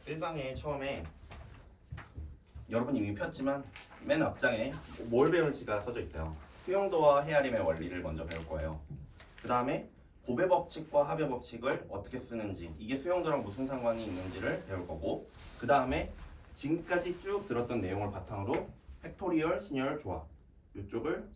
1강에 처음에 여러분 이미 폈지만 맨 앞장에 뭘 배울지가 써져 있어요. 수용도와 헤아림의 원리를 먼저 배울 거예요. 그 다음에 고배 법칙과 합의 법칙을 어떻게 쓰는지, 이게 수용도랑 무슨 상관이 있는지를 배울 거고, 그 다음에 지금까지 쭉 들었던 내용을 바탕으로 팩토리얼, 순열, 조합 이쪽을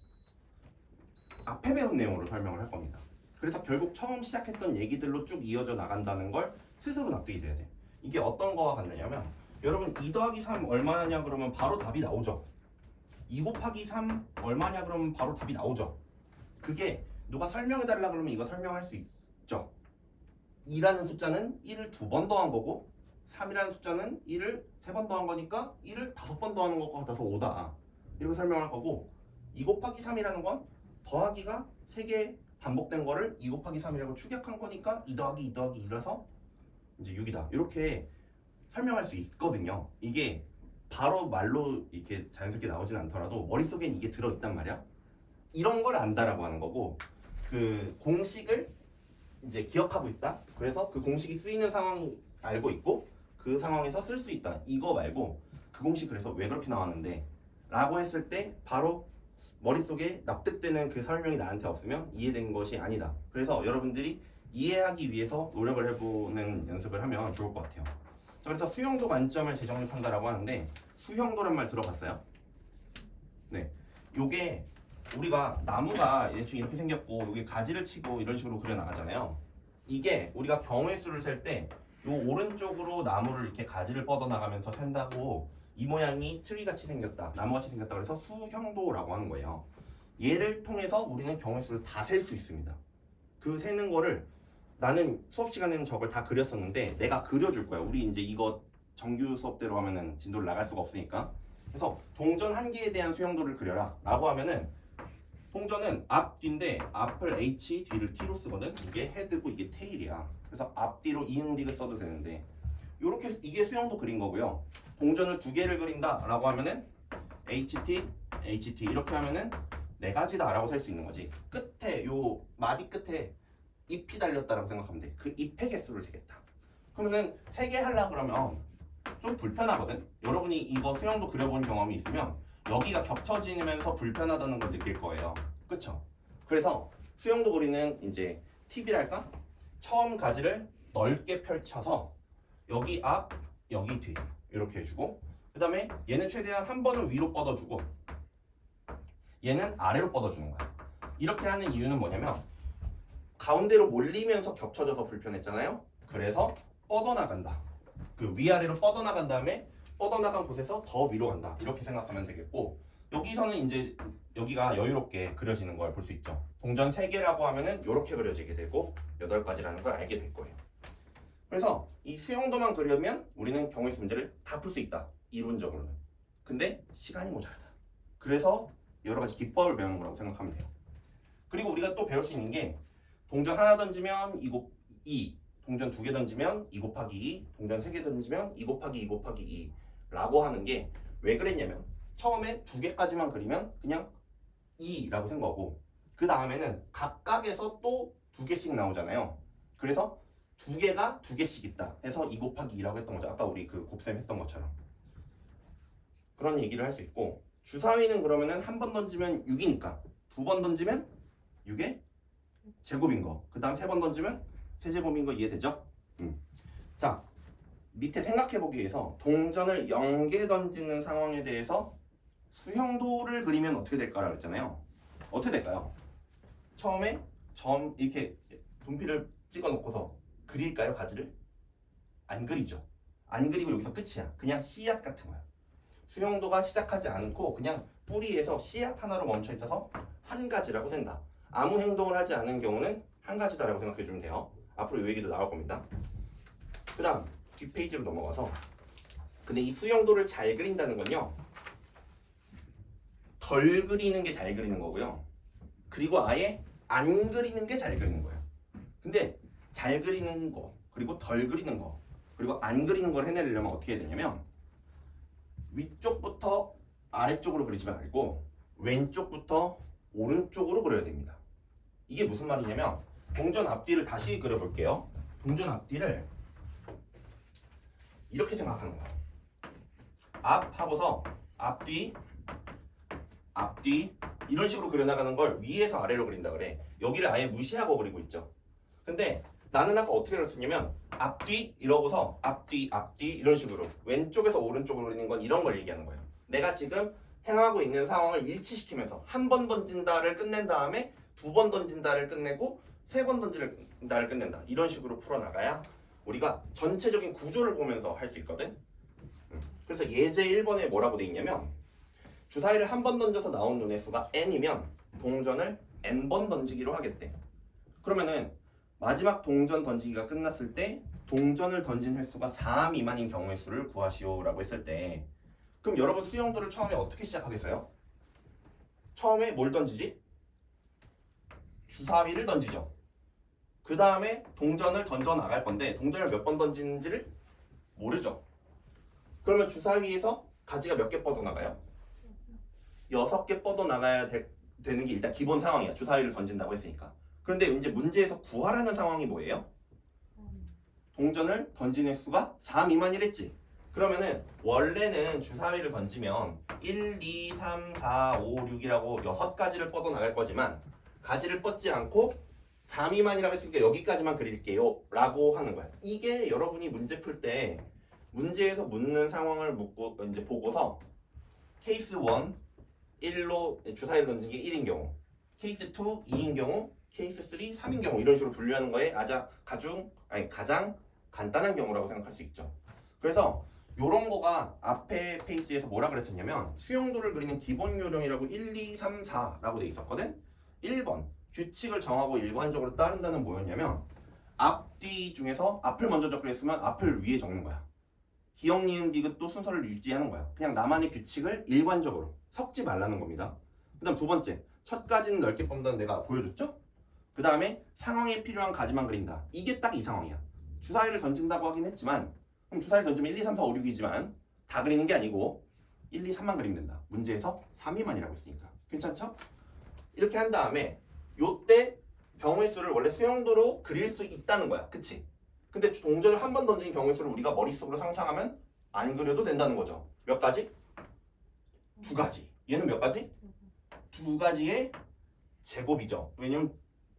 앞에 배운 내용으로 설명을 할 겁니다. 그래서 결국 처음 시작했던 얘기들로 쭉 이어져 나간다는 걸 스스로 납득이 돼야 돼. 이게 어떤 거와 같느냐면, 여러분 2 더하기 3 얼마냐 그러면 바로 답이 나오죠. 2 곱하기 3 얼마냐 그러면 바로 답이 나오죠. 그게 누가 설명해 달라 그러면 이거 설명할 수 있죠. 2라는 숫자는 1을 2번 더한 거고 3이라는 숫자는 1을 3번 더한 거니까 1을 5번 더하는 것과 같아서 5다. 이렇게 설명할 거고, 2 곱하기 3이라는 건 더하기가 3개 반복된 거를 2 곱하기 3이라고 축약한 거니까 2 더하기 2 더하기 2라서 이제 6이다. 이렇게 설명할 수 있거든요. 이게 바로 말로 이렇게 자연스럽게 나오진 않더라도 머릿속엔 이게 들어있단 말이야. 이런 걸 안다라고 하는 거고, 그 공식을 이제 기억하고 있다. 그래서 그 공식이 쓰이는 상황이 알고 있고 그 상황에서 쓸 수 있다. 이거 말고 그 공식 그래서 왜 그렇게 나왔는데 라고 했을 때 바로 머릿속에 납득되는 그 설명이 나한테 없으면 이해된 것이 아니다. 그래서 여러분들이 이해하기 위해서 노력을 해보는 연습을 하면 좋을 것 같아요. 자, 그래서 수용도 관점을 재정립한다라고 하는데, 수용도란 말 들어봤어요? 네, 요게 우리가 나무가 대충 이렇게 생겼고 여기 가지를 치고 이런 식으로 그려 나가잖아요. 이게 우리가 경우의 수를 셀 때 요 오른쪽으로 나무를 이렇게 가지를 뻗어 나가면서 센다고 이 모양이 트리같이 생겼다, 나무같이 생겼다 그래서 수형도라고 하는 거예요. 얘를 통해서 우리는 경우의 수를 다 셀 수 있습니다. 그 세는 거를 나는 수업 시간에는 저걸 다 그렸었는데 내가 그려줄 거야. 우리 이제 이거 정규 수업대로 하면은 진도를 나갈 수가 없으니까. 그래서 동전 한 개에 대한 수형도를 그려라 라고 하면은, 동전은 앞 뒤인데 앞을 H, 뒤를 T로 쓰거든. 이게 헤드고 이게 테일이야. 그래서 앞뒤로 이응딕을 써도 되는데, 요렇게 이게 수형도 그린 거고요. 동전을 2개를 그린다 라고 하면은 HT, HT 이렇게 하면은 4가지다 라고 셀 수 있는 거지. 끝에 요 마디 끝에 잎이 달렸다라고 생각하면 돼. 그 잎의 개수를 세겠다. 그러면은 3개 하려고 그러면 좀 불편하거든. 여러분이 이거 수형도 그려본 경험이 있으면 여기가 겹쳐지면서 불편하다는 걸 느낄 거예요. 그쵸? 그래서 수형도 그리는 이제 팁이랄까? 처음 가지를 넓게 펼쳐서 여기 앞, 여기 뒤 이렇게 해주고, 그 다음에 얘는 최대한 한 번은 위로 뻗어주고 얘는 아래로 뻗어주는 거야. 이렇게 하는 이유는 뭐냐면, 가운데로 몰리면서 겹쳐져서 불편했잖아요. 그래서 뻗어나간다. 그 위아래로 뻗어나간 다음에 뻗어나간 곳에서 더 위로 간다. 이렇게 생각하면 되겠고, 여기서는 이제 여기가 여유롭게 그려지는 걸 볼 수 있죠. 동전 3개라고 하면은 이렇게 그려지게 되고 8가지라는 걸 알게 될 거예요. 그래서 이 수용도만 그리면 우리는 경우의 수 문제를 다 풀 수 있다. 이론적으로는. 근데 시간이 모자라다. 그래서 여러 가지 기법을 배우는 거라고 생각하면 돼요. 그리고 우리가 또 배울 수 있는 게, 동전 하나 던지면 2, 동전 2개 던지면 2 곱하기 2, 동전 3개 던지면 2 곱하기 2 곱하기 2 라고 하는 게 왜 그랬냐면, 처음에 2개까지만 그리면 그냥 2라고 생긴 거고, 그 다음에는 각각에서 또 2개씩 나오잖아요. 그래서 2개가 2개씩 있다 해서 2 곱하기 2라고 했던 거죠. 아까 우리 그 곱셈 했던 것처럼. 그런 얘기를 할 수 있고, 주사위는 그러면은 한 번 던지면 6이니까 2번 던지면 6의 제곱인 거, 그 다음 3번 던지면 3제곱인 거 이해되죠? 자, 밑에 생각해보기 위해서 동전을 0개 던지는 상황에 대해서 수형도를 그리면 어떻게 될까라고 했잖아요. 어떻게 될까요? 처음에 점 이렇게 분필을 찍어 놓고서 그릴까요, 가지를? 안 그리죠. 안 그리고 여기서 끝이야. 그냥 씨앗 같은 거야. 수형도가 시작하지 않고 그냥 뿌리에서 씨앗 하나로 멈춰 있어서 한 가지라고 센다. 아무 행동을 하지 않은 경우는 한 가지다라고 생각해 주면 돼요. 앞으로 이 얘기도 나올 겁니다. 그 다음 뒷페이지로 넘어가서, 근데 이 수형도를 잘 그린다는 건요, 덜 그리는 게 잘 그리는 거고요, 그리고 아예 안 그리는 게 잘 그리는 거예요. 근데 잘 그리는 거, 그리고 덜 그리는 거, 그리고 안 그리는 걸 해내려면 어떻게 해야 되냐면, 위쪽부터 아래쪽으로 그리지 말고 왼쪽부터 오른쪽으로 그려야 됩니다. 이게 무슨 말이냐면, 동전 앞뒤를 다시 그려볼게요. 동전 앞뒤를 이렇게 생각하는 거야. 앞 하고서 앞뒤 앞뒤 이런 식으로 그려나가는 걸 위에서 아래로 그린다 그래. 여기를 아예 무시하고 그리고 있죠. 근데 나는 아까 어떻게 그렸었냐면 앞뒤 이러고서 앞뒤 앞뒤 이런 식으로 왼쪽에서 오른쪽으로 그리는 건 이런 걸 얘기하는 거예요. 내가 지금 행하고 있는 상황을 일치시키면서 한 번 던진다를 끝낸 다음에 두 번 던진다를 끝내고 세 번 던진다를 끝낸다. 이런 식으로 풀어나가야 우리가 전체적인 구조를 보면서 할 수 있거든. 그래서 예제 1번에 뭐라고 돼 있냐면 주사위를 한 번 던져서 나온 눈의 수가 n이면 동전을 n번 던지기로 하겠대. 그러면은 마지막 동전 던지기가 끝났을 때 동전을 던진 횟수가 4 미만인 경우의 수를 구하시오라고 했을 때 그럼 여러분 수영도를 처음에 어떻게 시작하겠어요? 처음에 뭘 던지지? 주사위를 던지죠. 그 다음에 동전을 던져 나갈 건데 동전을 몇 번 던지는지를 모르죠. 그러면 주사위에서 가지가 몇 개 뻗어나가요? 6개 뻗어나가야 되는 게 일단 기본 상황이야. 주사위를 던진다고 했으니까. 그런데 이제 문제에서 구하라는 상황이 뭐예요? 동전을 던진 횟수가 4 미만이랬지. 그러면은 원래는 주사위를 던지면 1, 2, 3, 4, 5, 6이라고 6가지를 뻗어나갈 거지만 가지를 뻗지 않고 4 미만이라고 했으니까 여기까지만 그릴게요 라고 하는 거야. 이게 여러분이 문제 풀 때 문제에서 묻는 상황을 묻고 이제 보고서 케이스 1, 1로 주사위를 던진 게 1인 경우, 케이스 2, 2인 경우, 케이스 3, 3인 경우 이런 식으로 분류하는 거에 가장 간단한 경우라고 생각할 수 있죠. 그래서 요런 거가 앞에 페이지에서 뭐라 그랬었냐면 수용도를 그리는 기본 요령이라고 1, 2, 3, 4라고 돼 있었거든. 1번 규칙을 정하고 일관적으로 따른다는 뭐였냐면 앞뒤 중에서 앞을 먼저 적기로 했으면 앞을 위에 적는 거야. 기역, 니은, 디귿도 순서를 유지하는 거야. 그냥 나만의 규칙을 일관적으로 섞지 말라는 겁니다. 그 다음 두 번째, 첫 가지는 넓게 뽑는다는 내가 보여줬죠? 그 다음에 상황에 필요한 가지만 그린다. 이게 딱 이 상황이야. 주사위를 던진다고 하긴 했지만 그럼 주사위를 던지면 1, 2, 3, 4, 5, 6이지만 다 그리는 게 아니고 1, 2, 3만 그리면 된다. 문제에서 3 미만이라고 했으니까. 괜찮죠? 이렇게 한 다음에 요때 경우의 수를 원래 수용도로 그릴 수 있다는 거야. 그치? 근데 동전을 한 번 던진 경우의 수를 우리가 머릿속으로 상상하면 안 그려도 된다는 거죠. 몇 가지? 2가지. 얘는 몇 가지? 2가지의 제곱이죠. 왜냐면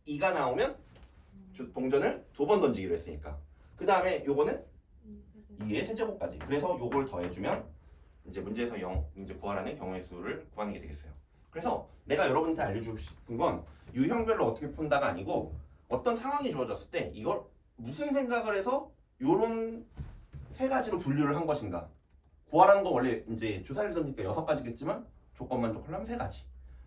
2가 나오면 동전을 2번 던지기로 했으니까. 그 다음에 요거는 2의 세제곱까지. 그래서 요걸 더해주면 이제 문제에서 이제 구하라는 경우의 수를 구하는 게 되겠어요. 그래서 내가 여러분한테 알려주고 싶은 건 유형별로 어떻게 푼다가 아니고 어떤 상황이 주어졌을 때 이걸 무슨 생각을 해서 요런 3가지로 분류를 한 것인가. 구하라는 건 원래 이제 주사위를 던지니까 6가지겠지만 조건 만족하려면 3가지.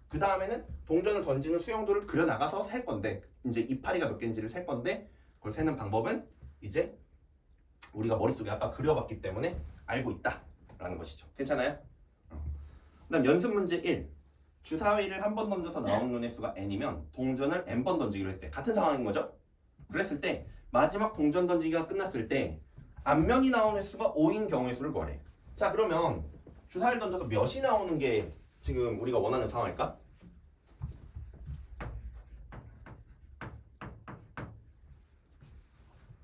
그 다음에는 동전을 던지는 수용도를 그려나가서 셀 건데 이제 이파리가 몇 개인지를 셀 건데 그걸 세는 방법은 이제 우리가 머릿속에 아까 그려봤기 때문에 알고 있다라는 것이죠. 괜찮아요? 그 다음 연습 문제 1. 주사위를 한 번 던져서 나온 눈의 수가 n이면 동전을 n번 던지기로 했대. 같은 상황인 거죠? 그랬을 때 마지막 동전 던지기가 끝났을 때 앞면이 나온 횟수가 5인 경우의 수를 구하래. 자 그러면 주사위를 던져서 몇이 나오는 게 지금 우리가 원하는 상황일까?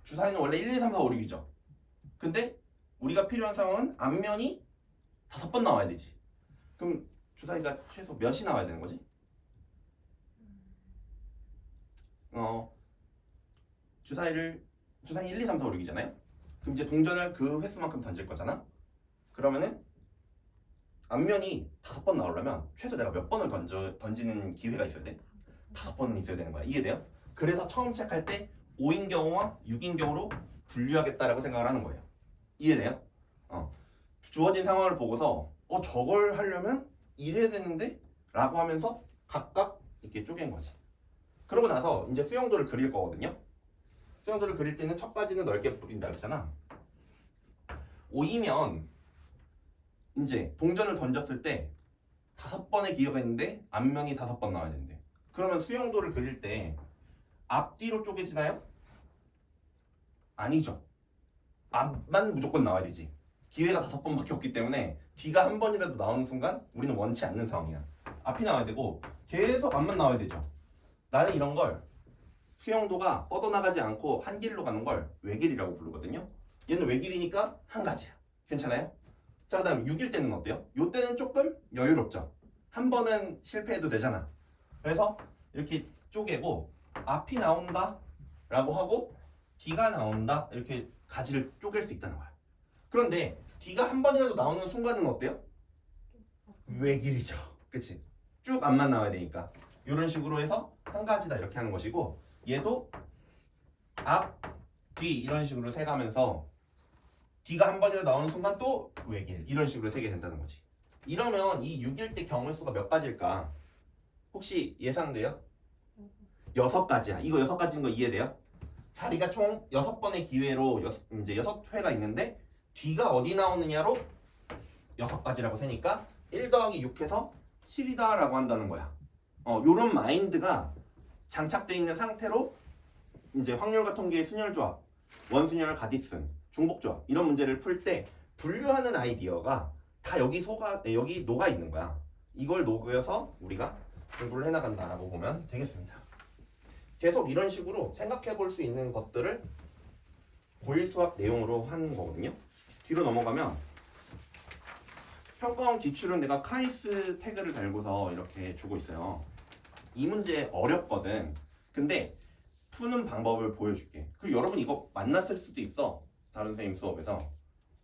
주사위는 원래 1, 2, 3, 4, 5, 6이죠. 근데 우리가 필요한 상황은 앞면이 5번 나와야 되지. 그럼 주사위가 최소 몇이 나와야 되는 거지? 주사위 1, 2, 3, 4, 5, 6이잖아요. 그럼 이제 동전을 그 횟수만큼 던질 거잖아. 그러면은 앞면이 5번 나오려면 최소 내가 몇 번을 던지는 기회가 있어야 돼? 5번은 있어야 되는 거야. 이해돼요? 그래서 처음 시작할 때 5인 경우와 6인 경우로 분류하겠다라고 생각을 하는 거예요. 이해돼요? 주어진 상황을 보고서 저걸 하려면 이래야 되는데? 라고 하면서 각각 이렇게 쪼갠 거지. 그러고 나서 이제 수용도를 그릴 거거든요. 수용도를 그릴 때는 첫 가지는 넓게 뿌린다 그랬잖아. 5이면 이제 동전을 던졌을 때 5번의 기회가 있는데 앞면이 5번 나와야 된대. 그러면 수용도를 그릴 때 앞뒤로 쪼개지나요? 아니죠. 앞만 무조건 나와야 되지. 기회가 5번밖에 없기 때문에 뒤가 한 번이라도 나오는 순간 우리는 원치 않는 상황이야. 앞이 나와야 되고 계속 앞만 나와야 되죠. 나는 이런 걸 수용도가 뻗어나가지 않고 한 길로 가는 걸 외길이라고 부르거든요. 얘는 외길이니까 한 가지야. 괜찮아요? 자, 그 다음 6일 때는 어때요? 요 때는 조금 여유롭죠. 한 번은 실패해도 되잖아. 그래서 이렇게 쪼개고 앞이 나온다 라고 하고 뒤가 나온다 이렇게 가지를 쪼갤 수 있다는 거야. 그런데 뒤가 한 번이라도 나오는 순간은 어때요? 외길이죠. 그치? 쭉 앞만 나와야 되니까 이런 식으로 해서 한 가지다 이렇게 하는 것이고, 얘도 앞, 뒤 이런 식으로 세가면서 뒤가 한 번이라도 나오는 순간 또 외길 이런 식으로 세게 된다는 거지. 이러면 이 6일 때 경우의 수가 몇 가지일까? 혹시 예상돼요? 6가지야. 이거 6가지인 거 이해돼요? 자리가 총 6번의 기회로 이제 6회가 있는데 뒤가 어디 나오느냐로 6가지라고 세니까 1 더하기 6해서 7이다 라고 한다는 거야. 요런 마인드가 장착되어 있는 상태로 이제 확률과 통계의 순열조합, 원순열 가디슨, 중복조합 이런 문제를 풀 때 분류하는 아이디어가 다 여기 녹아 있는 거야. 이걸 녹여서 우리가 공부를 해나간다라고 보면 되겠습니다. 계속 이런 식으로 생각해 볼 수 있는 것들을 고1 수학 내용으로 하는 거거든요. 뒤로 넘어가면 평가원 기출은 내가 카이스 태그를 달고서 이렇게 주고 있어요. 이 문제 어렵거든. 근데 푸는 방법을 보여줄게. 그리고 여러분 이거 만났을 수도 있어. 다른 선생님 수업에서.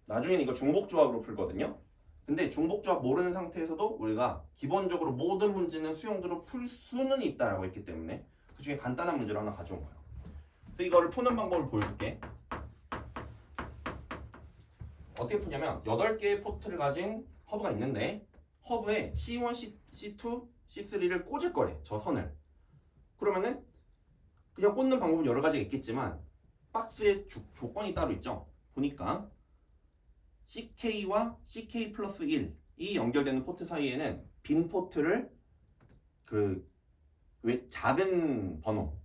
나중에는 이거 중복조합으로 풀거든요. 근데 중복조합 모르는 상태에서도 우리가 기본적으로 모든 문제는 수용도로 풀 수는 있다라고 했기 때문에 그 중에 간단한 문제를 하나 가져온 거예요. 그래서 이거를 푸는 방법을 보여줄게. 어떻게 푸냐면 8개의 포트를 가진 허브가 있는데 허브에 C1, C2, C3를 꽂을 거래. 저 선을. 그러면은 그냥 꽂는 방법은 여러 가지가 있겠지만 박스에 조건이 따로 있죠. 보니까 CK와 CK 플러스 1이 연결되는 포트 사이에는 빈 포트를 작은 번호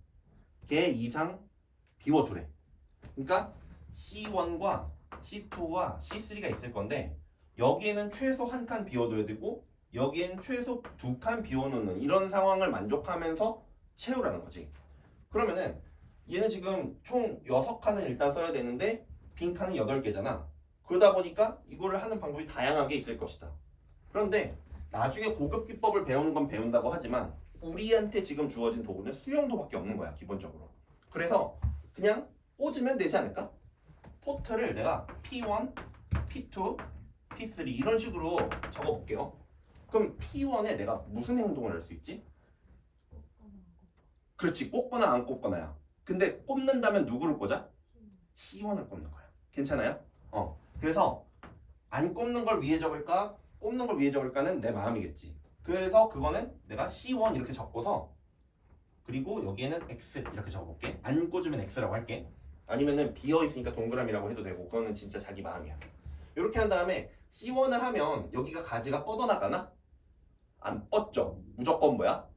개 이상 비워주래. 그러니까 C1과 C2와 C3가 있을 건데 여기에는 최소 한 칸 비워둬야 되고 여기에는 최소 2칸 비워놓는 이런 상황을 만족하면서 채우라는 거지. 그러면은 얘는 지금 총 6칸을 일단 써야 되는데 빈 칸은 8개잖아. 그러다 보니까 이거를 하는 방법이 다양하게 있을 것이다. 그런데 나중에 고급 기법을 배우는 건 배운다고 하지만 우리한테 지금 주어진 도구는 수용도밖에 없는 거야, 기본적으로. 그래서 그냥 꽂으면 되지 않을까? 포트를 내가 P1, P2, P3 이런 식으로 적어볼게요. 그럼 P1에 내가 무슨 행동을 할 수 있지? 그렇지, 꽂거나 안 꽂거나야. 근데 꼽는다면 누구를 꽂아? C1을 꼽는 거야. 괜찮아요? 그래서 안 꼽는 걸 위에 적을까? 꼽는 걸 위에 적을까는 내 마음이겠지. 그래서 그거는 내가 C1 이렇게 적고서 그리고 여기에는 X 이렇게 적어볼게. 안 꽂으면 X라고 할게. 아니면은 비어있으니까 동그라미라고 해도 되고 그거는 진짜 자기 마음이야. 이렇게 한 다음에 C1을 하면 여기가 가지가 뻗어나가나? 안 뻗죠. 무조건 뭐야?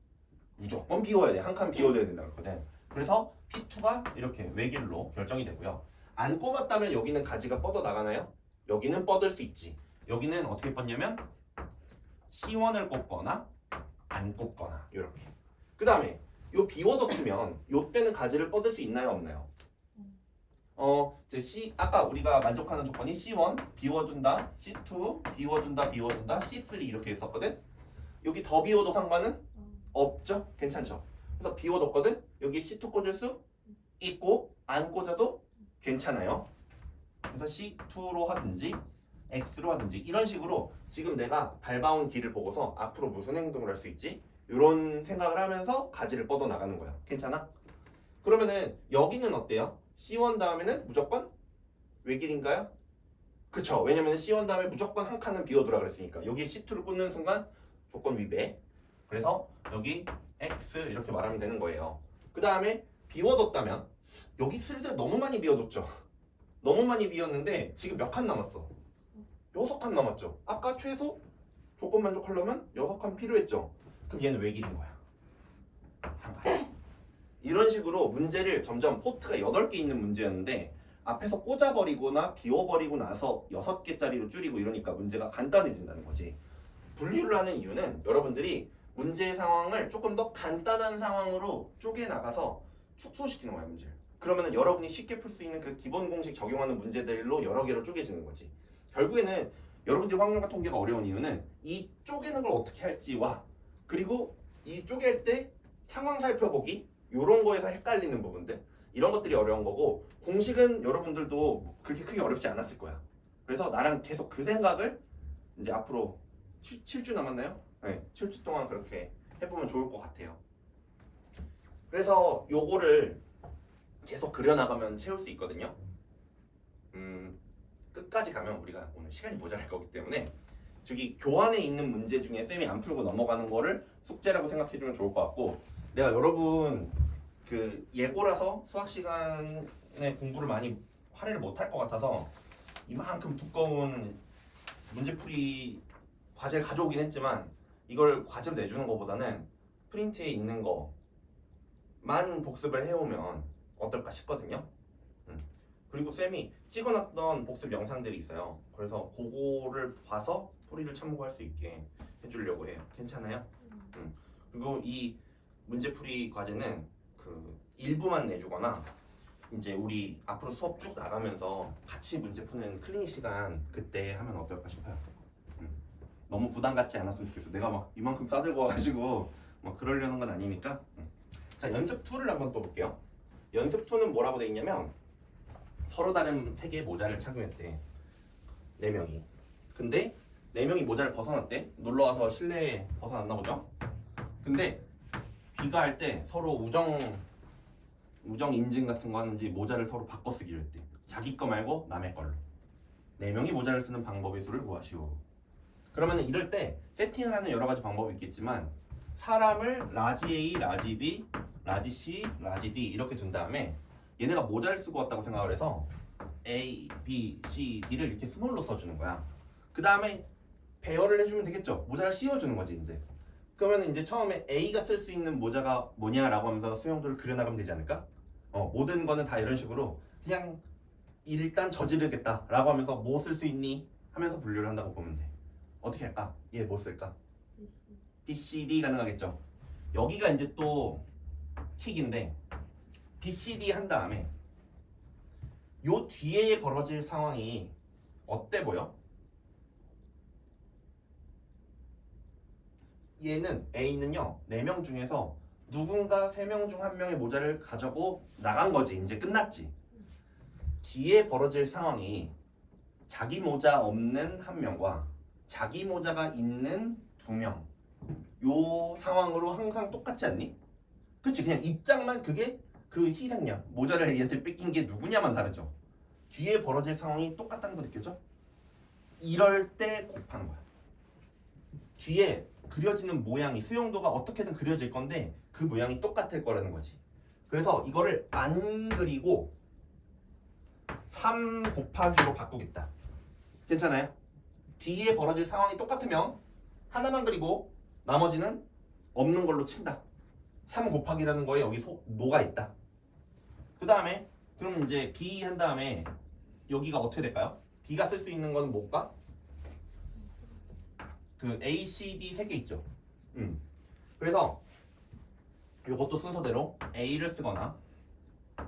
무조건 비워야 돼. 한 칸 비워야 된다고 했거든. 그래서 P2가 이렇게 외길로 결정이 되고요. 안 꼽았다면 여기는 가지가 뻗어나가나요? 여기는 뻗을 수 있지. 여기는 어떻게 뻗냐면 C1을 꼽거나 안 꼽거나 이렇게. 그 다음에 요 비워뒀으면 요 때는 가지를 뻗을 수 있나요? 없나요? 아까 우리가 만족하는 조건이 C1 비워준다, C2 비워준다, C3 이렇게 했었거든. 여기 더 비워도 상관은 없죠? 괜찮죠? 그래서 비워뒀거든. 여기 C2 꽂을 수 있고 안 꽂아도 괜찮아요. 그래서 C2로 하든지 X로 하든지 이런 식으로 지금 내가 밟아온 길을 보고서 앞으로 무슨 행동을 할 수 있지? 이런 생각을 하면서 가지를 뻗어 나가는 거야. 괜찮아? 그러면은 여기는 어때요? C1 다음에는 무조건 외길인가요? 그쵸. 왜냐면 C1 다음에 무조건 한 칸은 비워두라 그랬으니까 여기 C2를 꽂는 순간 조건 위배. 그래서 여기 X 이렇게 말하면 되는 거예요. 그 다음에 비워뒀다면 여기 슬슬 너무 많이 비워뒀죠. 너무 많이 비웠는데 지금 몇 칸 남았어? 6칸 남았죠. 아까 최소 조건 만족하려면 6칸 필요했죠. 그럼 얘는 외길인 거야. 한 가지. 이런 식으로 문제를 점점 포트가 8개 있는 문제였는데 앞에서 꽂아버리거나 비워버리고 나서 6개짜리로 줄이고 이러니까 문제가 간단해진다는 거지. 분류를 하는 이유는 여러분들이 문제의 상황을 조금 더 간단한 상황으로 쪼개나가서 축소시키는 거야, 문제를. 그러면은 여러분이 쉽게 풀 수 있는 그 기본 공식 적용하는 문제들로 여러 개로 쪼개지는 거지. 결국에는 여러분들이 확률과 통계가 어려운 이유는 이 쪼개는 걸 어떻게 할지와 그리고 이 쪼갤 때 상황 살펴보기 이런 거에서 헷갈리는 부분들 이런 것들이 어려운 거고 공식은 여러분들도 그렇게 크게 어렵지 않았을 거야. 그래서 나랑 계속 그 생각을 이제 앞으로 7주 남았나요? 네, 7주 동안 그렇게 해보면 좋을 것 같아요. 그래서 요거를 계속 그려나가면 채울 수 있거든요. 끝까지 가면 우리가 오늘 시간이 모자랄 거기 때문에 저기 교환에 있는 문제 중에 쌤이 안 풀고 넘어가는 거를 숙제라고 생각해주면 좋을 것 같고 내가 여러분 그 예고라서 수학 시간에 공부를 많이 할애를 못할 것 같아서 이만큼 두꺼운 문제풀이 과제를 가져오긴 했지만 이걸 과제로 내주는 것보다는 프린트에 있는 거만 복습을 해오면 어떨까 싶거든요. 그리고 쌤이 찍어놨던 복습 영상들이 있어요. 그래서 그거를 봐서 풀이를 참고할 수 있게 해주려고 해요. 괜찮아요? 그리고 이 문제풀이 과제는 그 일부만 내주거나 이제 우리 앞으로 수업 쭉 나가면서 같이 문제 푸는 클리닉 시간 그때 하면 어떨까 싶어요. 너무 부담 갖지 않았으면 좋겠어. 내가 막 이만큼 싸들고 와가지고 막 그러려는 건 아니니까. 자, 연습 2를 한번 또 볼게요. 연습 2는 뭐라고 돼 있냐면 서로 다른 세 개의 모자를 착용했대. 4명이. 근데 4명이 모자를 벗어났대. 놀러와서 실내에 벗어났나 보죠. 근데 귀가할 때 서로 우정 인증 같은 거 하는지 모자를 서로 바꿔 쓰기로 했대. 자기 거 말고 남의 걸로. 4명이 모자를 쓰는 방법의 수를 구하시오. 그러면 이럴 때 세팅을 하는 여러 가지 방법이 있겠지만 사람을 라지 A, 라지 B, 라지 C, 라지 D 이렇게 둔 다음에 얘네가 모자를 쓰고 왔다고 생각을 해서 A, B, C, D를 이렇게 스몰로 써주는 거야. 그 다음에 배열을 해주면 되겠죠. 모자를 씌워주는 거지 이제. 그러면 이제 처음에 A가 쓸 수 있는 모자가 뭐냐라고 하면서 수용도를 그려나가면 되지 않을까? 모든 거는 다 이런 식으로 그냥 일단 저지르겠다 라고 하면서 뭐 쓸 수 있니? 하면서 분류를 한다고 보면 돼. 어떻게 할까? 얘 뭐 쓸까? B, C, D 가능하겠죠. 여기가 이제 또 킥인데 B, C, D 한 다음에 요 뒤에 벌어질 상황이 어때 보여? 얘는 A는요 4명 중에서 누군가 3명 중 1명의 모자를 가져고 나간 거지. 이제 끝났지. 뒤에 벌어질 상황이 자기 모자 없는 1명과 자기 모자가 있는 2명 요 상황으로 항상 똑같지 않니? 그치? 그냥 입장만 그게 그 희생양 모자를 얘한테 뺏긴 게 누구냐만 다르죠. 뒤에 벌어질 상황이 똑같다는 거 느껴져? 이럴 때 곱하는 거야. 뒤에 그려지는 모양이 수용도가 어떻게든 그려질 건데 그 모양이 똑같을 거라는 거지. 그래서 이거를 안 그리고 3 곱하기로 바꾸겠다. 괜찮아요? 뒤에 벌어질 상황이 똑같으면 하나만 그리고 나머지는 없는 걸로 친다. 3 곱하기라는 거에 여기 노가 있다. 그 다음에 그럼 이제 B 한 다음에 여기가 어떻게 될까요? B가 쓸 수 있는 건 뭘까? 그 A, C, D 3개 있죠. 그래서 이것도 순서대로 A를 쓰거나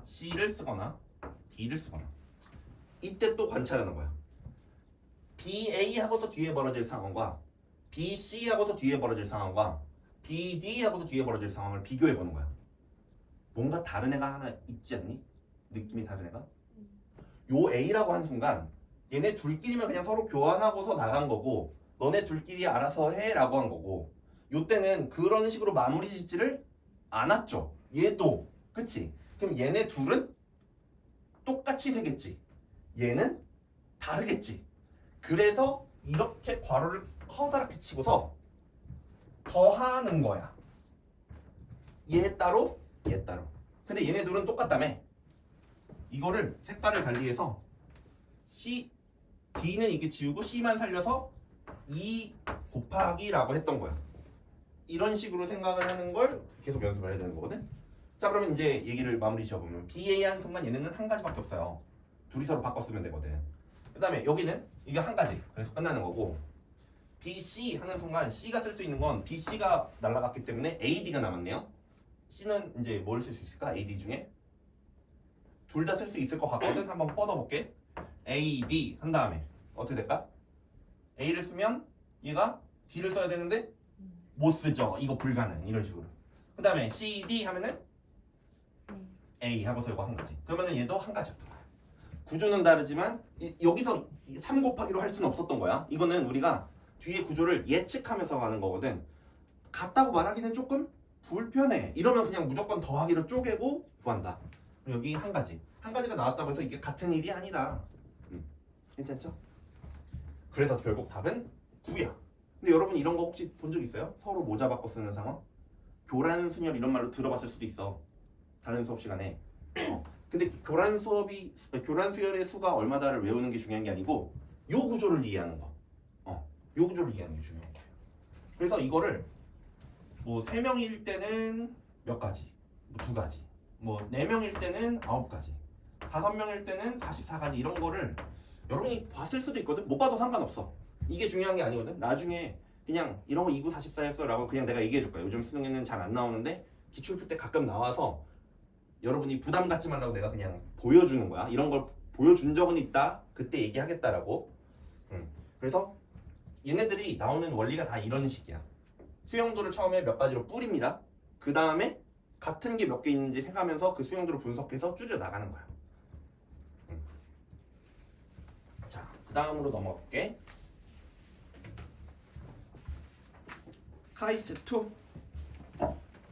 C를 쓰거나 D를 쓰거나 이때 또 관찰하는 거야. BA 하고서 뒤에 벌어질 상황과 BC 하고서 뒤에 벌어질 상황과 BD 하고서 뒤에 벌어질 상황을 비교해 보는 거야. 뭔가 다른 애가 하나 있지 않니? 느낌이 다른 애가? 요 A라고 한 순간 얘네 둘끼리만 그냥 서로 교환하고서 나간 거고 너네 둘끼리 알아서 해 라고 한 거고 요때는 그런 식으로 마무리 짓지를 않았죠. 얘도 그치? 그럼 얘네 둘은 똑같이 되겠지. 얘는 다르겠지. 그래서 이렇게 괄호를 커다랗게 치고서 더하는 거야. 얘 따로 얘 따로. 근데 얘네 둘은 똑같다며. 이거를 색깔을 달리해서 C, D는 이렇게 지우고 C만 살려서 2 곱하기라고 했던 거야. 이런 식으로 생각을 하는 걸 계속 연습을 해야 되는 거거든. 자, 그러면 이제 얘기를 마무리 지어보면 BA 한 순간 얘네는 한 가지밖에 없어요. 둘이 서로 바꿔 쓰면 되거든. 그 다음에 여기는 이게 한 가지. 그래서 끝나는 거고 BC 하는 순간 C가 쓸 수 있는 건 BC가 날라갔기 때문에 AD가 남았네요. C는 이제 뭘 쓸 수 있을까? AD 중에 둘 다 쓸 수 있을 것 같거든. 한번 뻗어볼게. A, D 한 다음에 어떻게 될까? A를 쓰면 얘가 D를 써야 되는데 못 쓰죠. 이거 불가능. 이런 식으로. 그 다음에 C, D 하면은 A 하고서 이거 한 가지. 그러면은 얘도 한 가지였던 거야. 구조는 다르지만 여기서 3 곱하기로 할 수는 없었던 거야. 이거는 우리가 뒤에 구조를 예측하면서 가는 거거든. 같다고 말하기는 조금 불편해. 이러면 그냥 무조건 더하기로 쪼개고 구한다. 여기 한 가지. 한 가지가 나왔다고 해서 이게 같은 일이 아니다. 괜찮죠? 그래서 결국 답은 9야. 근데 여러분 이런 거 혹시 본 적 있어요? 서로 모자 바꿔 쓰는 상황? 교란 순열 이런 말로 들어봤을 수도 있어. 다른 수업 시간에. 근데 교란 수열의 수가 얼마다를 외우는 게 중요한 게 아니고 요 구조를 이해하는 거. 요 구조를 이해하는 게 중요한 거예요. 그래서 이거를 뭐 3명일 때는 몇 가지, 뭐 2가지, 뭐 4명일 때는 9가지, 5명일 때는 44가지 이런 거를 여러분이 봤을 수도 있거든. 못 봐도 상관없어. 이게 중요한 게 아니거든. 나중에 그냥 이런 거 2구 44였어 라고 그냥 내가 얘기해 줄 거야. 요즘 수능에는 잘 안 나오는데 기출 풀 때 가끔 나와서 여러분이 부담 갖지 말라고 내가 그냥 보여주는 거야. 이런 걸 보여준 적은 있다. 그때 얘기하겠다라고. 그래서 얘네들이 나오는 원리가 다 이런 식이야. 수용도를 처음에 몇 가지로 뿌립니다. 그 다음에 같은 게 몇 개 있는지 해가면서 그 수용도를 분석해서 줄여 나가는 거야. 자, 그 다음으로 넘어가 볼게. 카이스트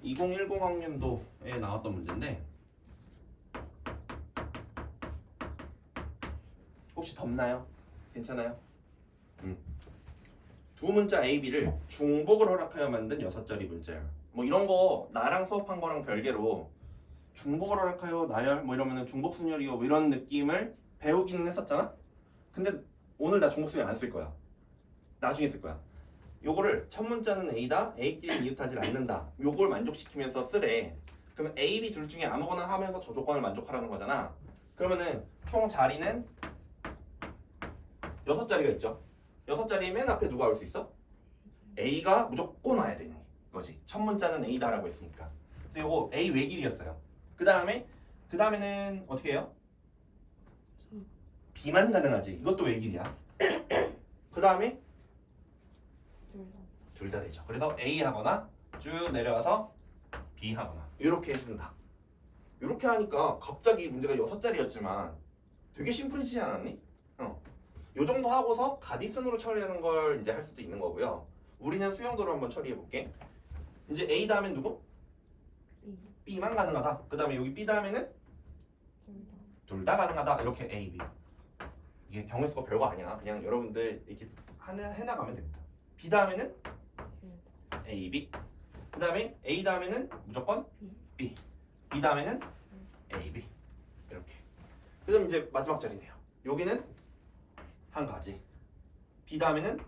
2 2010학년도에 나왔던 문제인데 혹시 덥나요? 괜찮아요? 두 문자 A, B를 중복을 허락하여 만든 6자리 문자열. 뭐 이런 거 나랑 수업한 거랑 별개로 중복을 허락하여 나열 뭐 이러면은 중복순열이요 뭐 이런 느낌을 배우기는 했었잖아? 근데 오늘 나 중복순열 안 쓸 거야. 나중에 쓸 거야. 요거를 첫 문자는 A다. A끼리 이웃하지 않는다. 요걸 만족시키면서 쓰래. 그러면 A, B 둘 중에 아무거나 하면서 저 조건을 만족하라는 거잖아. 그러면은 총 자리는 6자리가 있죠. 6자리 맨 앞에 누가 올 수 있어? A가 무조건 와야 되는 거지. 첫 문자는 A다라고 했으니까. 그래서 요거 A 외길이었어요. 그 다음에는 어떻게 해요? B만 가능하지. 이것도 외길이야. 그 다음에 둘 다 되죠. 그래서 A 하거나 쭉 내려가서 B 하거나 이렇게 해준다. 이렇게 하니까 갑자기 문제가 6자리였지만 되게 심플해지지 않았니? 요 정도 하고서 가디슨으로 처리하는 걸 이제 할 수도 있는 거고요. 우리는 수용도로 한번 처리해 볼게. 이제 A 다음엔 누구? B만 가능하다. 그 다음에 여기 B 다음에는 둘 다 가능하다. 이렇게 A, B. 이게 경우의 수가 별거 아니야. 그냥 여러분들 이렇게 해나가면 됩니다. B 다음에는 A, B. 그 다음에 A 다음에는 무조건 B. B 다음에는 A, B. 이렇게. 그 다음 이제 마지막 자리네요. 여기는 한 가지. B 다음에는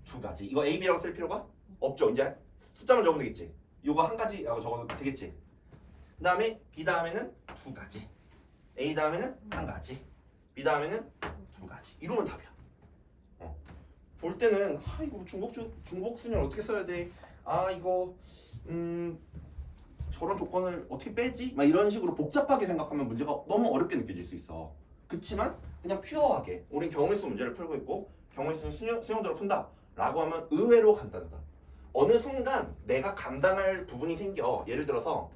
2가지. 이거 A, B라고 쓸 필요가 없죠. 이제 숫자만 적으면 되겠지. 이거 한 가지라고 적어도 되겠지. 그 다음에 B 다음에는 2가지. A 다음에는 한 가지. B 다음에는 2가지. 이러면 답이야. 볼 때는 이거 중복순열 어떻게 써야 돼? 이거 저런 조건을 어떻게 빼지? 막 이런 식으로 복잡하게 생각하면 문제가 너무 어렵게 느껴질 수 있어. 그치만 그냥 퓨어하게 우린 경우의 수 문제를 풀고 있고 경우의 수는 수용도로 푼다 라고 하면 의외로 간단하다. 어느 순간 내가 감당할 부분이 생겨. 예를 들어서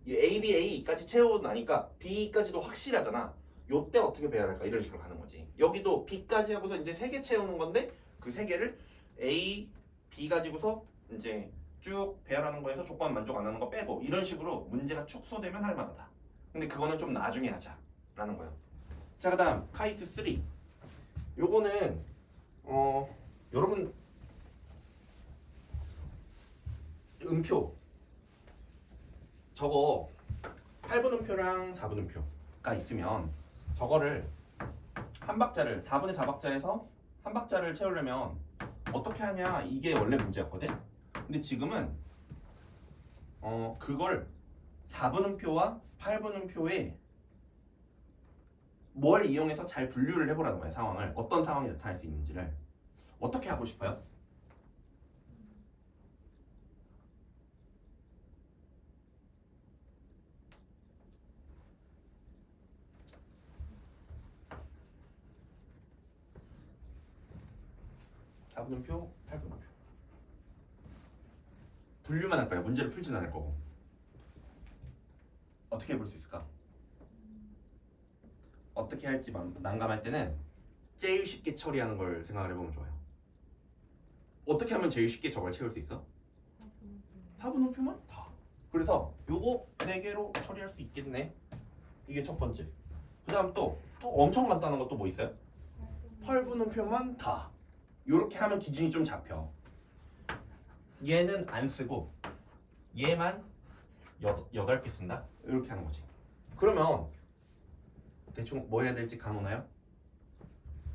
A, B, A까지 채우고 나니까 B까지도 확실하잖아. 요때 어떻게 배열할까 이런 식으로 가는 거지. 여기도 B까지 하고서 이제 3개 채우는 건데 그 3개를 A, B 가지고서 이제 쭉 배열하는 거에서 조건 만족 안 하는 거 빼고 이런 식으로 문제가 축소되면 할 만하다. 근데 그거는 좀 나중에 하자 라는 거예요. 자, 그 다음 카이스 3. 요거는 여러분 음표 저거 8분음표랑 4분음표가 있으면 저거를 한 박자를 4분의 4박자에서 한 박자를 채우려면 어떻게 하냐 이게 원래 문제였거든. 근데 지금은 그걸 4분음표와 8분음표에 뭘 이용해서 잘 분류를 해보라는 거예요. 상황을 어떤 상황이 나타날 수 있는지를 어떻게 하고 싶어요? 4분음표, 8분음표. 분류만 할 거야. 문제를 풀지는 않을 거고. 어떻게 해볼 수 있을까? 어떻게 할지 난감할 때는 제일 쉽게 처리하는 걸 생각을 해보면 좋아요. 어떻게 하면 제일 쉽게 저걸 채울 수 있어? 4분음표만 다. 그래서 요거 4개로 처리할 수 있겠네. 이게 첫 번째. 그 다음 또 엄청 간단한 것도 뭐 있어요? 8분음표만 다. 요렇게 하면 기준이 좀 잡혀. 얘는 안 쓰고 얘만 8개 쓴다? 이렇게 하는 거지. 그러면 대충 뭐 해야 될지 감 오나요?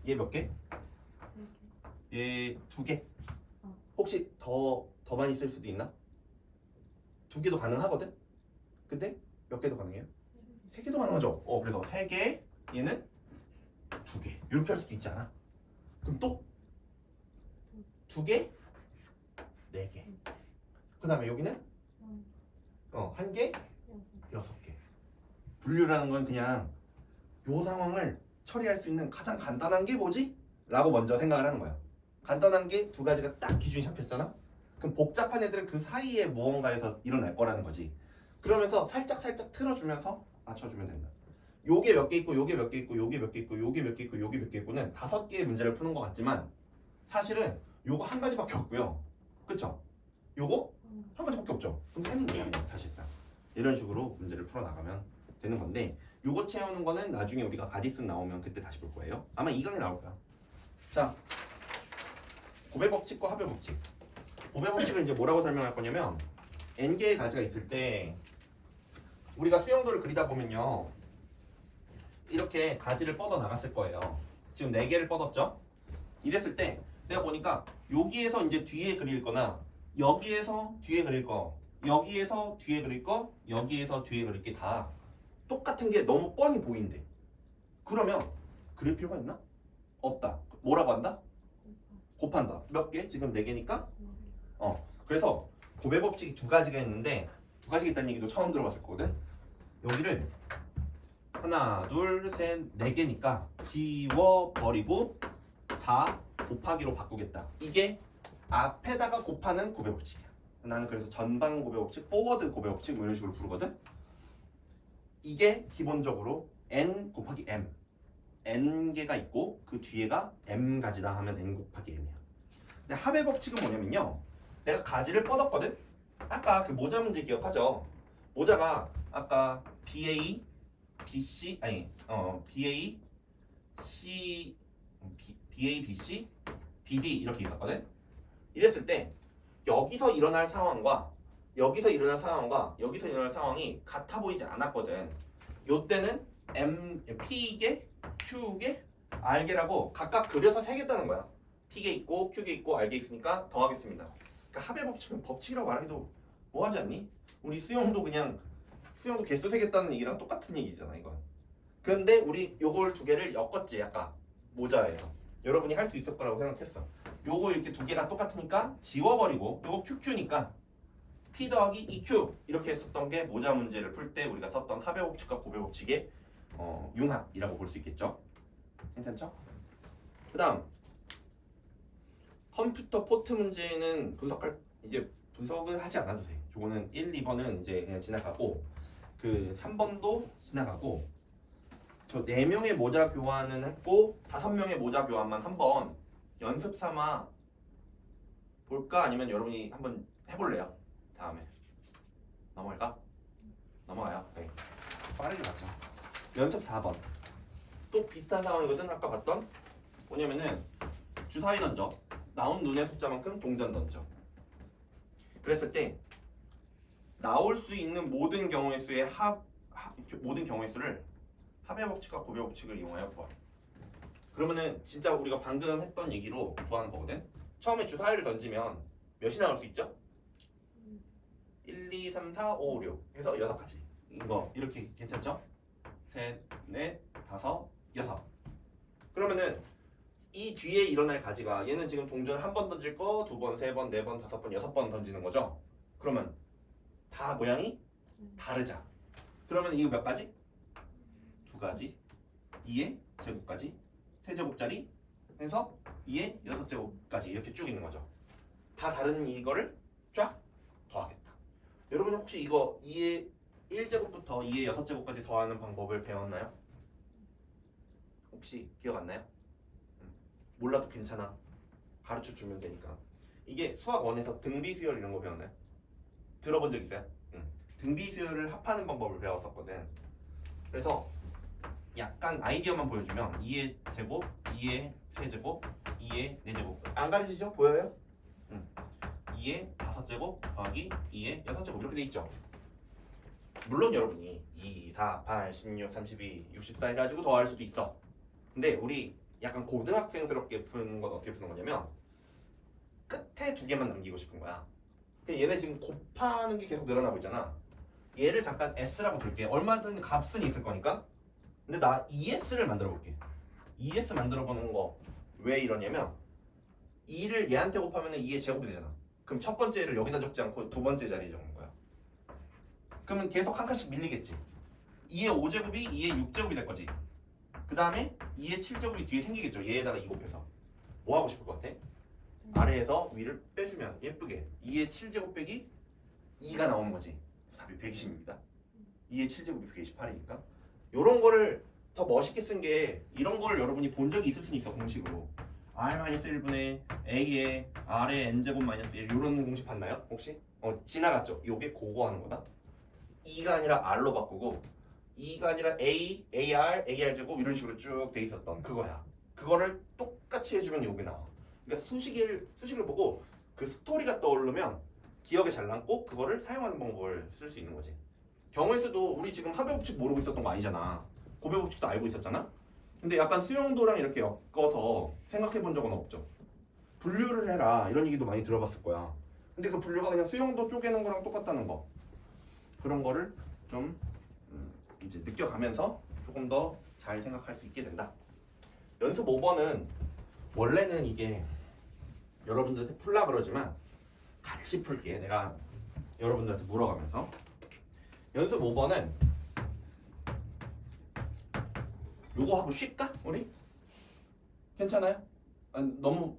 얘 몇 개? 얘 2개? 혹시 더 많이 쓸 수도 있나? 2개도 가능하거든? 근데 몇 개도 가능해요? 3개도 가능하죠? 그래서 3개, 얘는 2개. 이렇게 할 수도 있지 않아? 그럼 또 2개, 4개. 그 다음에 여기는 1개, 6개. 분류라는 건 그냥 요 상황을 처리할 수 있는 가장 간단한 게 뭐지? 라고 먼저 생각을 하는 거야. 간단한 게 2가지가 딱 기준이 잡혔잖아? 그럼 복잡한 애들은 그 사이에 무언가에서 일어날 거라는 거지. 그러면서 살짝 틀어주면서 맞춰주면 된다. 요게 몇 개 있고 요게 몇 개 있고 요게 몇 개 있고 요게 몇 개 있고 요게 몇 개 있고는 5개의 문제를 푸는 것 같지만 사실은 요거 한 가지밖에 없고요. 그쵸? 요거 한 가지밖에 없죠. 그럼 세 문제야 사실상. 이런 식으로 문제를 풀어나가면 되는 건데 요거 채우는 거는 나중에 우리가 가디슨 나오면 그때 다시 볼 거예요. 아마 2강에 나올 거야. 자, 곱의 법칙과 합의 법칙. 곱의 법칙을 이제 뭐라고 설명할 거냐면 n개의 가지가 있을 때 우리가 수영도를 그리다 보면요 이렇게 가지를 뻗어 나갔을 거예요. 지금 4개를 뻗었죠? 이랬을 때 내가 보니까 여기에서 이제 뒤에 그릴 거나 여기에서 뒤에 그릴 거, 여기에서 뒤에 그릴 거, 여기에서 뒤에 그릴 게 다 똑같은 게 너무 뻔히 보인대. 그러면 그릴 필요가 있나? 없다. 뭐라고 한다? 곱한다. 몇 개? 지금 4개니까? 그래서 곱의 법칙이 2가지가 있는데 2가지가 있다는 얘기도 처음 들어봤을 거거든. 여기를 하나, 둘, 셋, 4개니까 지워버리고 4 곱하기로 바꾸겠다. 이게 앞에다가 곱하는 곱의 법칙이야. 나는 그래서 전방 곱의 법칙, 포워드 곱의 법칙 뭐 이런 식으로 부르거든. 이게 기본적으로 n 곱하기 m n개가 있고 그 뒤에가 m가지다 하면 n 곱하기 m이야. 근데 합의 법칙은 뭐냐면요, 내가 가지를 뻗었거든. 아까 그 모자 문제 기억하죠? 모자가 아까 BA, BC 아니 BA, C, BA, BC, BD 이렇게 있었거든. 이랬을 때 여기서 일어날 상황과 여기서 일어날 상황과 여기서 일어날 상황이 같아 보이지 않았거든. 요때는 P개, Q개, R개라고 각각 그려서 세겠다는 거야. P개 있고 Q개 있고 R개 있으니까 더하겠습니다. 그러니까 합의 법칙은 법칙이라고 말하기도 뭐하지 않니? 우리 수영도 그냥 수영도 개수 세겠다는 얘기랑 똑같은 얘기잖아 이건. 근데 우리 요걸 2개를 엮었지 아까 모자에서. 여러분이 할 수 있을 거라고 생각했어. 요거 이렇게 2개가 똑같으니까 지워버리고 요거 QQ니까 P 더하기 EQ 이렇게 했었던 게 모자 문제를 풀 때 우리가 썼던 합의 법칙과 곱의 법칙의 융합이라고 볼 수 있겠죠. 괜찮죠? 그 다음 컴퓨터 포트 문제는 이제 분석을 하지 않아도 돼. 요거는 1, 2번은 이제 그냥 지나가고 그 3번도 지나가고 저 4명의 모자 교환은 했고 5명의 모자 교환만 한번 연습 삼아 볼까? 아니면 여러분이 한번 해볼래요? 다음에 넘어갈까? 넘어가요. 네. 빠르게 가죠. 연습 4번 또 비슷한 상황이거든. 아까 봤던 뭐냐면은 주사위 던져. 나온 눈의 숫자만큼 동전 던져. 그랬을 때 나올 수 있는 모든 경우의 수의 모든 경우의 수를 합의 법칙과 곱의 법칙을 이용하여 구하래. 그러면은 진짜 우리가 방금 했던 얘기로 구하는 거거든. 처음에 주사위를 던지면 몇이 나올 수 있죠? 1, 2, 3, 4, 5, 6 해서 6가지. 이거 이렇게 괜찮죠? 셋, 넷, 다섯, 여섯. 그러면은 이 뒤에 일어날 가지가 얘는 지금 동전을 한 번 던질 거, 2번, 3번, 4번, 5번, 6번 던지는 거죠. 그러면 다 모양이 다르자. 그러면 이거 몇 가지? 2가지. 2의 제곱까지. 세제곱짜리 해서 2의 6제곱까지 이렇게 쭉 있는 거죠. 다 다른 이거를 쫙 더하겠다. 여러분 혹시 이거 2의 1제곱부터 2의 6제곱까지 더하는 방법을 배웠나요? 혹시 기억 안 나요? 몰라도 괜찮아. 가르쳐 주면 되니까. 이게 수학 1에서 등비수열 이런 거 배웠나요? 들어본 적 있어요? 등비수열을 합하는 방법을 배웠었거든. 그래서 약간 아이디어만 보여주면 2의 제곱, 2의 세제곱, 2의 4제곱 안 가르치죠? 보여요? 2의 5제곱 더하기 2의 6제곱 이렇게 돼 있죠? 물론 여러분이 2, 4, 8, 16, 32, 64 해가지고 더할 수도 있어. 근데 우리 약간 고등학생스럽게 푸는 건 어떻게 푸는 거냐면 끝에 2개만 남기고 싶은 거야. 얘네 지금 곱하는 게 계속 늘어나고 있잖아. 얘를 잠깐 S라고 둘게. 얼마든 값은 있을 거니까. 근데 나 ES를 만들어 볼게. ES 만들어 보는 거 왜 이러냐면 2를 얘한테 곱하면 2의 제곱이 되잖아. 그럼 첫 번째를 여기다 적지 않고 두 번째 자리에 적는 거야. 그러면 계속 한 칸씩 밀리겠지. 2의 5제곱이 2의 6제곱이 될 거지. 그 다음에 2의 7제곱이 뒤에 생기겠죠. 얘에다가 2 곱해서. 뭐 하고 싶을 것 같아? 아래에서 위를 빼주면 예쁘게 2의 7제곱 빼기 2가 나오는 거지. 답이 120입니다. 2의 7제곱이 128이니까. 요런 거를 더 멋있게 쓴 게 이런 거를 여러분이 본 적이 있을 수는 있어. 공식으로 R-1분의 A의 R의 N제곱 마이너스 1 요런 공식 봤나요? 혹시? 지나갔죠? 요게 그거 하는 거다. 2가 아니라 R로 바꾸고 2가 아니라 A, AR, AR제곱 이런 식으로 쭉 돼 있었던 그거야. 그거를 똑같이 해주면 요게 나와. 그러니까 수식을 보고 그 스토리가 떠오르면 기억에 잘 남고 그거를 사용하는 방법을 쓸 수 있는 거지. 경우의 수도 우리 지금 합의 법칙 모르고 있었던 거 아니잖아. 고배 법칙도 알고 있었잖아. 근데 약간 수용도랑 이렇게 엮어서 생각해 본 적은 없죠. 분류를 해라 이런 얘기도 많이 들어봤을 거야. 근데 그 분류가 그냥 수용도 쪼개는 거랑 똑같다는 거. 그런 거를 좀 이제 느껴가면서 조금 더 잘 생각할 수 있게 된다. 연습 5번은 원래는 이게 여러분들한테 풀라 그러지만 같이 풀게. 내가 여러분들한테 물어가면서. 연습 5번은 요거 하고 쉴까? 우리? 괜찮아요? 너무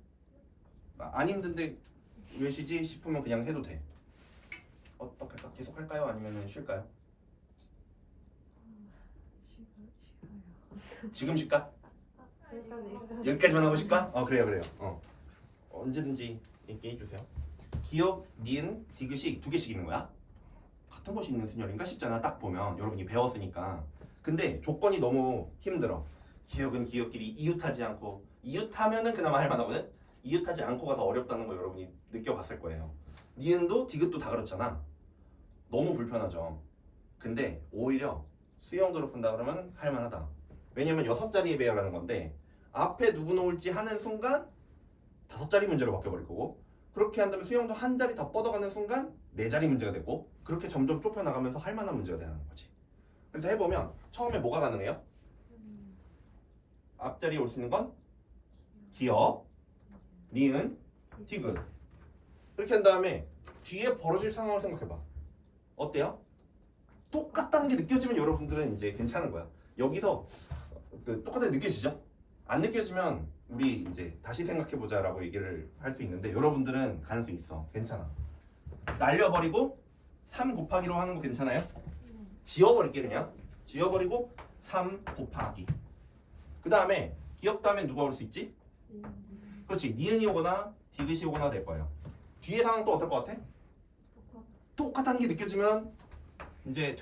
안 힘든데 왜 쉬지 싶으면 그냥 해도 돼. 어떻게 할까? 계속 할까요? 아니면 쉴까요? 지금 쉴까? 여기까지만 하고 쉴까? 그래요. 언제든지 얘기해 주세요. 기억, 니은, 디귿이 2개씩 있는 거야. 같은 것이 있는 순열인가 싶잖아. 딱 보면 여러분이 배웠으니까. 근데 조건이 너무 힘들어. 기억은 기억끼리 이웃하지 않고, 이웃하면은 그나마 할 만하거든. 이웃하지 않고가 더 어렵다는 거 여러분이 느껴봤을 거예요. 니은도 디귿도 다 그렇잖아. 너무 불편하죠. 근데 오히려 수영도로 푼다 그러면 할 만하다. 왜냐면 6자리의 배열하는 건데 앞에 누구 놓을지 하는 순간 5자리 문제로 바뀌어버릴 거고, 그렇게 한다면 수영도 한 자리 더 뻗어가는 순간 4자리 문제가 되고, 그렇게 점점 좁혀나가면서 할 만한 문제가 되는 거지. 그래서 해보면 처음에 뭐가 가능해요? 앞자리에 올 수 있는 건 기억, 니은, 디귿. 이렇게 한 다음에 뒤에 벌어질 상황을 생각해봐. 어때요? 똑같다는 게 느껴지면 여러분들은 이제 괜찮은 거야. 여기서 똑같다는 게 느껴지죠? 안 느껴지면 우리 이제 다시 생각해보자라고 얘기를 할 수 있는데, 여러분들은 가능성이 있어. 괜찮아. 날려버리고 3 곱하기로 하는 거 괜찮아요? 지워버릴게. 그냥 지워버리고 3 곱하기. 그 다음에 기억 다음에 누가 올 수 있지? 그렇지. 니은이 오거나 디귿이 오거나 될 거예요. 뒤에 상황 또 어떨 것 같아? 똑같다는 게 느껴지면 이제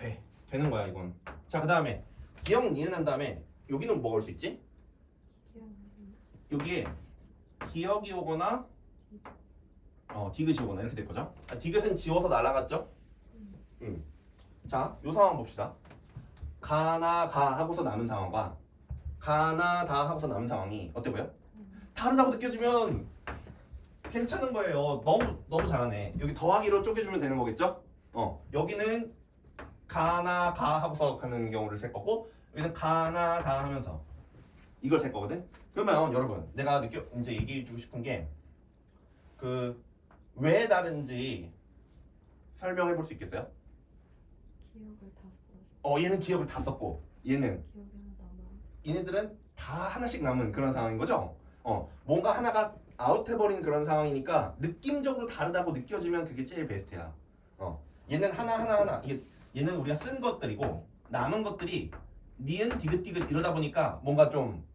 되는 거야 이건. 자, 그 다음에 기억 니은 한 다음에 여기는 뭐가 올 수 있지? 여기에 기억이 오거나 디귿이 오거나 이렇게 될 거죠. 디귿은 지워서 날아갔죠? 자, 요 상황 봅시다. 가나 가 하고서 남은 상황과 가나 다 하고서 남은 상황이 어때 보여? 다르다고 느껴지면 괜찮은 거예요. 너무 잘하네. 여기 더하기로 쪼개주면 되는 거겠죠? 여기는 가나 가 하고서 가는 경우를 셀 거고, 여기는 가나 가 하면서 이걸 셀 거거든. 그러면 여러분, 내가 이제 얘기해 주고 싶은 게 왜 다른지 설명해 볼 수 있겠어요? 기억을 다 써. 얘는 기억을 다 썼고, 얘는 기억이 하나 남아. 얘네들은 다 하나씩 남은 그런 상황인 거죠? 뭔가 하나가 아웃해버린 그런 상황이니까 느낌적으로 다르다고 느껴지면 그게 제일 베스트야. 얘는 하나 이게 얘는 우리가 쓴 것들이고 남은 것들이 니은 디귿 이러다 보니까 뭔가 좀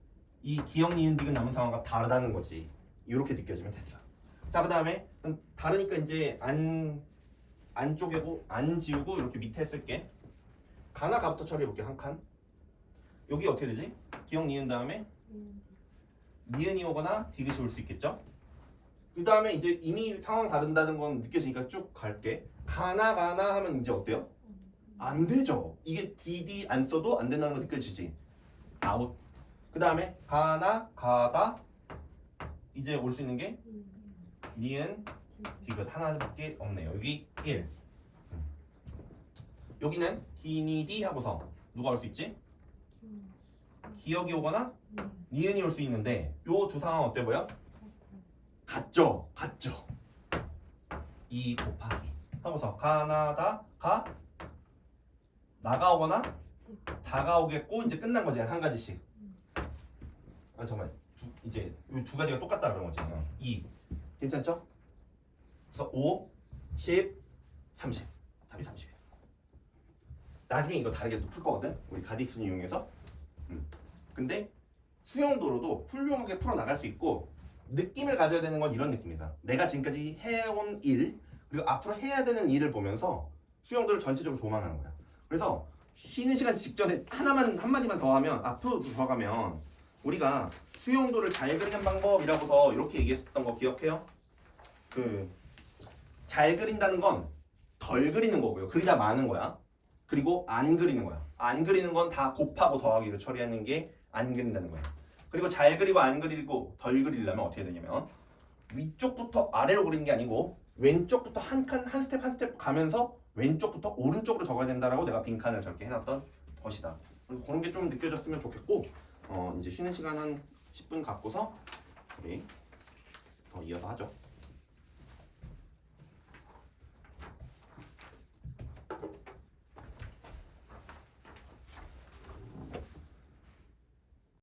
이 기억 니은 디귿 남은 상황과 다르다는 거지. 이렇게 느껴지면 됐어. 자, 그 다음에 다르니까 이제 안 쪼개고 안 지우고 이렇게 밑에 쓸게. 가나 가부터 처리해볼게. 한 칸. 여기 어떻게 되지? 기억 니은 다음에 니은이 오거나 디귿이 올 수 있겠죠? 그 다음에 이제 이미 상황 다른다는 건 느껴지니까 쭉 갈게. 가나 하면 이제 어때요? 안 되죠. 이게 디디 안 써도 안 된다는 거 느껴지지? 아웃. 그 다음에 가나 가다 이제 올 수 있는 게 니은 디귿 하나밖에 없네요. 여기 1. 여기는 디니디 하고서 누가 올 수 있지? 기억이 오거나 니은이 올 수 있는데 요 두 상황 어때 보여? 같죠? 2 곱하기 하고서 가나다 가 나가오거나 다가오겠고 이제 끝난 거지. 한 가지씩. 잠깐만. 이제 이 두 가지가 똑같다 그런 거지. 2 괜찮죠? 그래서 5, 10, 30 답이 30이야. 나중에 이거 다르게 또 풀 거거든. 우리 가디슨 이용해서. 근데 수영도로도 훌륭하게 풀어 나갈 수 있고 느낌을 가져야 되는 건 이런 느낌이다. 내가 지금까지 해온 일 그리고 앞으로 해야 되는 일을 보면서 수영도를 전체적으로 조망하는 거야. 그래서 쉬는 시간 직전에 한마디만 더 하면 앞으로 들어가면 우리가 수용도를 잘 그리는 방법이라고서 이렇게 얘기했었던 거 기억해요? 잘 그린다는 건 덜 그리는 거고요. 그리다 많은 거야. 그리고 안 그리는 거야. 안 그리는 건 다 곱하고 더하기로 처리하는 게 안 그린다는 거야. 그리고 잘 그리고 안 그리고 덜 그리려면 어떻게 되냐면 위쪽부터 아래로 그리는 게 아니고 왼쪽부터 한 스텝 가면서 왼쪽부터 오른쪽으로 적어야 된다라고 내가 빈칸을 저렇게 해놨던 것이다. 그런 게 좀 느껴졌으면 좋겠고 이제 쉬는 시간 한 10분 갖고서 우리 더 이어서 하죠.